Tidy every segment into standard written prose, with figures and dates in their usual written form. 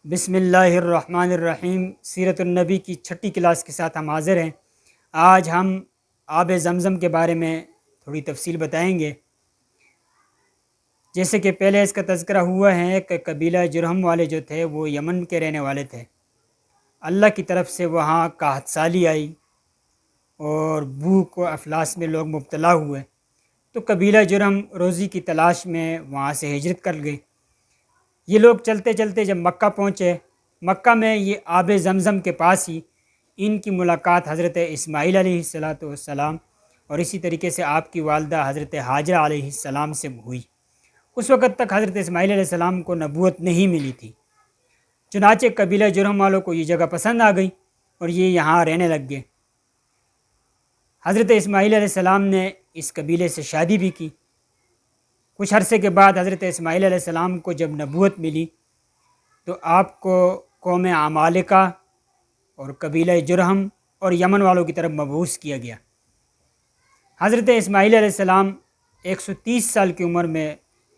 بسم اللہ الرحمن الرحیم۔ سیرت النبی کی چھٹی کلاس کے ساتھ ہم حاضر ہیں۔ آج ہم آب زمزم کے بارے میں تھوڑی تفصیل بتائیں گے۔ جیسے کہ پہلے اس کا تذکرہ ہوا ہے کہ قبیلہ جرہم والے جو تھے وہ یمن کے رہنے والے تھے۔ اللہ کی طرف سے وہاں قحط سالی آئی اور بھوک و افلاس میں لوگ مبتلا ہوئے، تو قبیلہ جرہم روزی کی تلاش میں وہاں سے ہجرت کر گئے۔ یہ لوگ چلتے چلتے جب مکہ پہنچے، مکہ میں یہ آب زمزم کے پاس ہی ان کی ملاقات حضرت اسماعیل علیہ السلام اور اسی طریقے سے آپ کی والدہ حضرت حاجرہ علیہ السلام سے ہوئی۔ اس وقت تک حضرت اسماعیل علیہ السلام کو نبوت نہیں ملی تھی، چنانچہ قبیلہ جرہم والوں کو یہ جگہ پسند آ گئی اور یہ یہاں رہنے لگ گئے۔ حضرت اسماعیل علیہ السلام نے اس قبیلے سے شادی بھی کی۔ کچھ عرصے کے بعد حضرت اسماعیل علیہ السلام کو جب نبوت ملی تو آپ کو قوم عمالقہ اور قبیلہ جرہم اور یمن والوں کی طرف مبعوث کیا گیا۔ حضرت اسماعیل علیہ السلام 130 سال کی عمر میں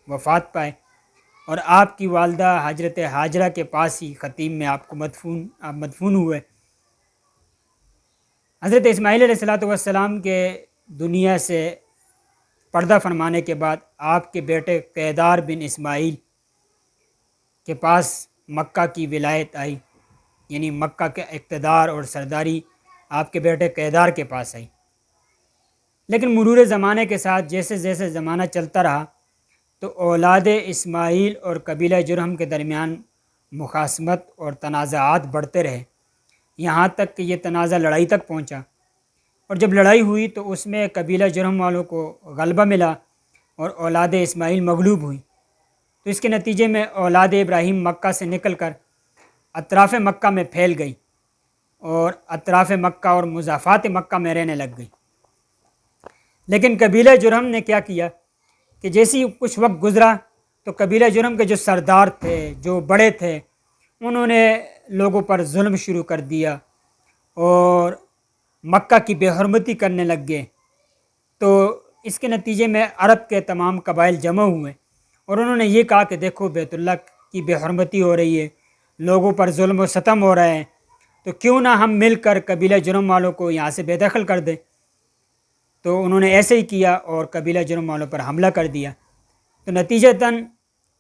وفات پائے اور آپ کی والدہ حضرت حاجرہ کے پاس ہی خطیم میں آپ مدفون ہوئے۔ حضرت اسماعیل علیہ السلام کے دنیا سے پردہ فرمانے کے بعد آپ کے بیٹے قیدار بن اسماعیل کے پاس مکہ کی ولایت آئی، یعنی مکہ کے اقتدار اور سرداری آپ کے بیٹے قیدار کے پاس آئی۔ لیکن مرور زمانے کے ساتھ جیسے جیسے زمانہ چلتا رہا تو اولاد اسماعیل اور قبیلہ جرہم کے درمیان مخاصمت اور تنازعات بڑھتے رہے، یہاں تک کہ یہ تنازع لڑائی تک پہنچا، اور جب لڑائی ہوئی تو اس میں قبیلہ جرہم والوں کو غلبہ ملا اور اولاد اسماعیل مغلوب ہوئی۔ تو اس کے نتیجے میں اولاد ابراہیم مکہ سے نکل کر اطراف مکہ میں پھیل گئی اور اطراف مکہ اور مضافات مکہ میں رہنے لگ گئی۔ لیکن قبیلہ جرہم نے کیا کیا کہ جیسے ہی کچھ وقت گزرا تو قبیلہ جرہم کے جو سردار تھے، جو بڑے تھے، انہوں نے لوگوں پر ظلم شروع کر دیا اور مکہ کی بے حرمتی کرنے لگ گئے۔ تو اس کے نتیجے میں عرب کے تمام قبائل جمع ہوئے اور انہوں نے یہ کہا کہ دیکھو بیت اللہ کی بے حرمتی ہو رہی ہے، لوگوں پر ظلم و ستم ہو رہا ہے، تو کیوں نہ ہم مل کر قبیلہ جرہم والوں کو یہاں سے بے دخل کر دیں۔ تو انہوں نے ایسے ہی کیا اور قبیلہ جرہم والوں پر حملہ کر دیا۔ تو نتیجتاً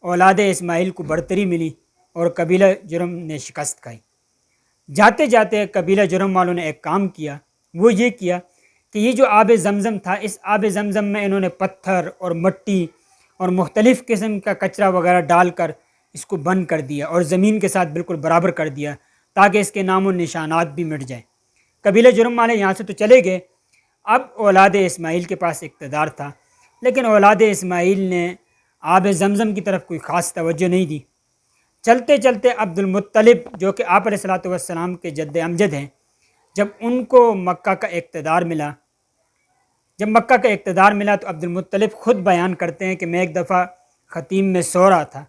اولاد اسماعیل کو برتری ملی اور قبیلہ جرہم نے شکست کھائی۔ جاتے جاتے قبیلہ جرہم والوں نے ایک کام کیا، وہ یہ کیا کہ یہ جو آب زمزم تھا، اس آب زمزم میں انہوں نے پتھر اور مٹی اور مختلف قسم کا کچرا وغیرہ ڈال کر اس کو بند کر دیا اور زمین کے ساتھ بالکل برابر کر دیا تاکہ اس کے نام و نشانات بھی مٹ جائیں۔ قبیلہ جرہم والے یہاں سے تو چلے گئے، اب اولاد اسماعیل کے پاس اقتدار تھا، لیکن اولاد اسماعیل نے آب زمزم کی طرف کوئی خاص توجہ نہیں دی۔ چلتے چلتے عبد المطلب جو کہ آپ علیہ السلام کے جد امجد ہیں، جب ان کو مکہ کا اقتدار ملا، تو عبد المطلب خود بیان کرتے ہیں کہ میں ایک دفعہ خطیم میں سو رہا تھا،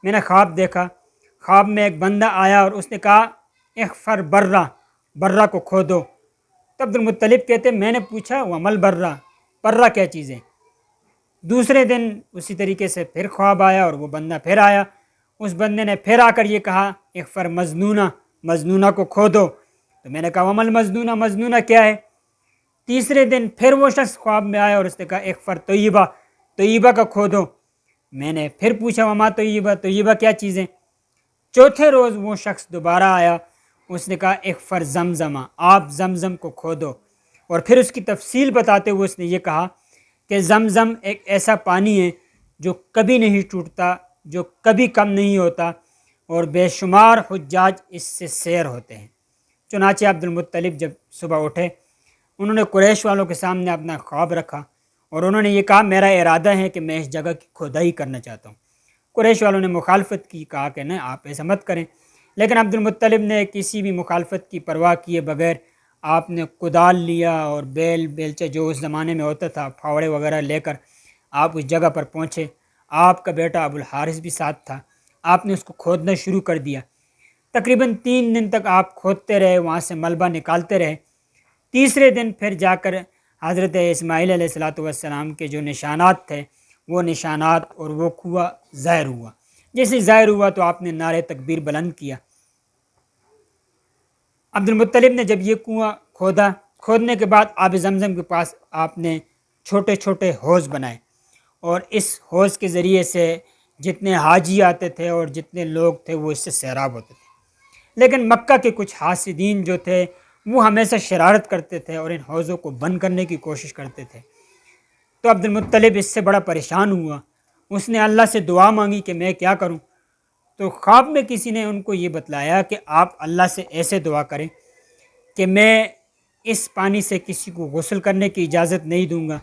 میں نے خواب دیکھا، خواب میں ایک بندہ آیا اور اس نے کہا اغفر برہ کو کھودو۔ تو عبد المطلب کہتے ہیں میں نے پوچھا ومل برہ کیا چیز ہے؟ دوسرے دن اسی طریقے سے پھر خواب آیا اور وہ بندہ پھر آیا، اس بندے نے پھر آ کر یہ کہا اغفر مجنونہ کو کھودو۔ تو میں نے کہا ومل مجنونہ کیا ہے؟ تیسرے دن پھر وہ شخص خواب میں آیا اور اس نے کہا اغفر طیبہ کا کھودو۔ میں نے پھر پوچھا وما طیبہ کیا چیز ہے؟ چوتھے روز وہ شخص دوبارہ آیا، اس نے کہا اغفر آپ زمزم کو کھودو، اور پھر اس کی تفصیل بتاتے ہوئے اس نے یہ کہا کہ زمزم ایک ایسا پانی ہے جو کبھی نہیں ٹوٹتا، جو کبھی کم نہیں ہوتا، اور بے شمار حجاج اس سے سیر ہوتے ہیں۔ چنانچہ عبد المطلب جب صبح اٹھے، انہوں نے قریش والوں کے سامنے اپنا خواب رکھا اور انہوں نے یہ کہا میرا ارادہ ہے کہ میں اس جگہ کی کھدائی کرنا چاہتا ہوں۔ قریش والوں نے مخالفت کی، کہا کہ نہیں آپ ایسا مت کریں، لیکن عبد المطلب نے کسی بھی مخالفت کی پرواہ کیے بغیر آپ نے کدال لیا اور بیلچہ جو اس زمانے میں ہوتا تھا، پھاوڑے وغیرہ لے کر آپ اس جگہ پر پہنچے۔ آپ کا بیٹا ابو الحارث بھی ساتھ تھا، آپ نے اس کو کھودنا شروع کر دیا۔ تقریباً 3 دن تک آپ کھودتے رہے، وہاں سے ملبہ نکالتے رہے۔ تیسرے دن پھر جا کر حضرت اسماعیل علیہ السلام کے جو نشانات تھے، وہ نشانات اور وہ کنواں ظاہر ہوا۔ جیسے ظاہر ہوا تو آپ نے نعرہ تکبیر بلند کیا۔ عبد المطلب نے جب یہ کنواں کھودنے کے بعد آب زمزم کے پاس آپ نے چھوٹے چھوٹے حوض بنائے، اور اس حوض کے ذریعے سے جتنے حاجی آتے تھے اور جتنے لوگ تھے وہ اس سے سیراب ہوتے تھے۔ لیکن مکہ کے کچھ حاسدین جو تھے وہ ہمیشہ شرارت کرتے تھے اور ان حوضوں کو بند کرنے کی کوشش کرتے تھے۔ تو عبد المطلب اس سے بڑا پریشان ہوا، اس نے اللہ سے دعا مانگی کہ میں کیا کروں؟ تو خواب میں کسی نے ان کو یہ بتلایا کہ آپ اللہ سے ایسے دعا کریں کہ میں اس پانی سے کسی کو غسل کرنے کی اجازت نہیں دوں گا،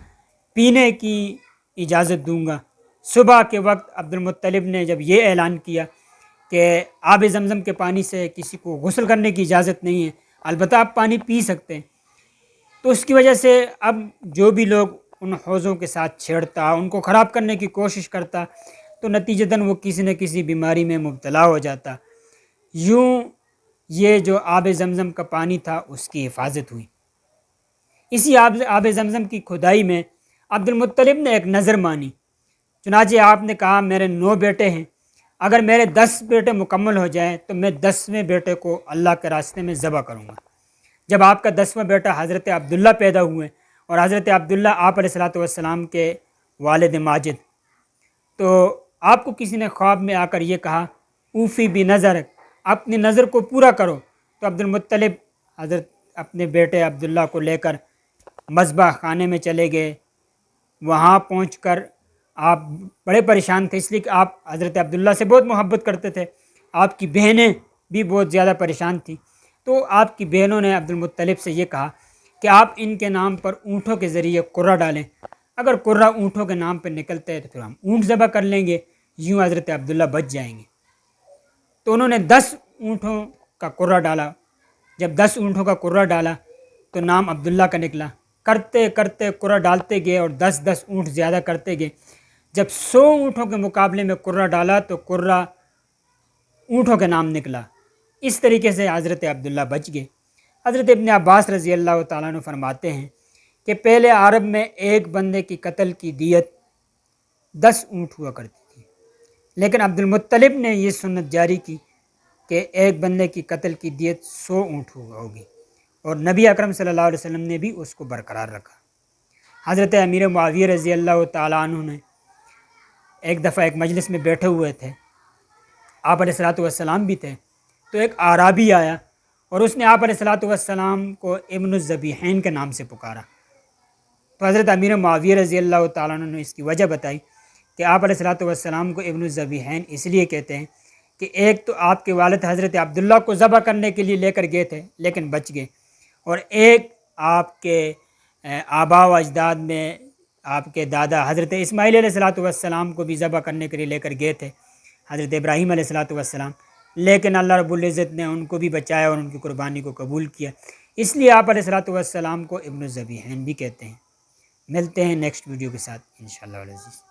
پینے کی اجازت دوں گا۔ صبح کے وقت عبد المطلب نے جب یہ اعلان کیا کہ آب زمزم کے پانی سے کسی کو غسل کرنے کی اجازت نہیں ہے، البتہ آپ پانی پی سکتے ہیں، تو اس کی وجہ سے اب جو بھی لوگ ان حوضوں کے ساتھ چھیڑتا، ان کو خراب کرنے کی کوشش کرتا، تو نتیجتاً وہ کسی نہ کسی بیماری میں مبتلا ہو جاتا۔ یوں یہ جو آب زمزم کا پانی تھا اس کی حفاظت ہوئی۔ اسی آب زمزم کی کھدائی میں عبد المطلب نے ایک نظر مانی، چنانچہ آپ نے کہا میرے 9 بیٹے ہیں، اگر میرے 10 بیٹے مکمل ہو جائیں تو میں 10ویں بیٹے کو اللہ کے راستے میں ذبح کروں گا۔ جب آپ کا 10واں بیٹا حضرت عبداللہ پیدا ہوئے، اور حضرت عبداللہ آپ علیہ السلام کے والد ماجد، تو آپ کو کسی نے خواب میں آ کر یہ کہا اوفی بھی نظر، اپنی نظر کو پورا کرو۔ تو عبد المطلب حضرت اپنے بیٹے عبداللہ کو لے کر مذبح خانے میں چلے گئے۔ وہاں پہنچ کر آپ بڑے پریشان تھے، اس لیے کہ آپ حضرت عبداللہ سے بہت محبت کرتے تھے، آپ کی بہنیں بھی بہت زیادہ پریشان تھیں۔ تو آپ کی بہنوں نے عبد المطلب سے یہ کہا کہ آپ ان کے نام پر اونٹوں کے ذریعے قرہ ڈالیں، اگر قرہ اونٹوں کے نام پہ نکلتے ہیں تو پھر ہم اونٹ ذبح کر لیں گے، یوں حضرت عبداللہ بچ جائیں گے۔ تو انہوں نے 10 اونٹوں کا قرہ ڈالا۔ جب 10 اونٹوں کا قرہ ڈالا تو نام عبداللہ کا نکلا۔ کرتے کرتے قرہ ڈالتے گئے اور 10 اونٹ زیادہ کرتے گئے۔ جب 100 اونٹوں کے مقابلے میں قرہ ڈالا تو قرہ اونٹوں کے نام نکلا۔ اس طریقے سے حضرت عبداللہ بچ گئے۔ حضرت ابن عباس رضی اللہ تعالیٰ عنہ فرماتے ہیں کہ پہلے عرب میں ایک بندے کی قتل کی دیت 10 اونٹ ہوا کرتی تھی، لیکن عبد المطلب نے یہ سنت جاری کی کہ ایک بندے کی قتل کی دیت 100 اونٹ ہوگی، اور نبی اکرم صلی اللہ علیہ وسلم نے بھی اس کو برقرار رکھا۔ حضرت امیر معاویہ رضی اللہ تعالیٰ عنہ نے ایک دفعہ ایک مجلس میں بیٹھے ہوئے تھے، آپ علیہ السلام بھی تھے، تو ایک اعرابی آیا اور اس نے آپ علیہ السلام کو ابن الذبیحین کے نام سے پکارا۔ تو حضرت امیر معاویہ رضی اللہ تعالیٰ عنہ نے اس کی وجہ بتائی کہ آپ علیہ السلام کو ابن الذبیحین اس لیے کہتے ہیں کہ ایک تو آپ کے والد حضرت عبداللہ کو ذبح کرنے کے لیے لے کر گئے تھے لیکن بچ گئے، اور ایک آپ کے آبا و اجداد میں آپ کے دادا حضرت اسماعیل علیہ السلام کو بھی ذبح کرنے کے لیے لے کر گئے تھے، حضرت ابراہیم علیہ السلام، لیکن اللہ رب العزت نے ان کو بھی بچایا اور ان کی قربانی کو قبول کیا، اس لیے آپ علیہ السلام کو ابن الذبیحین بھی کہتے ہیں۔ ملتے ہیں نیکسٹ ویڈیو کے ساتھ انشاءاللہ العزیز۔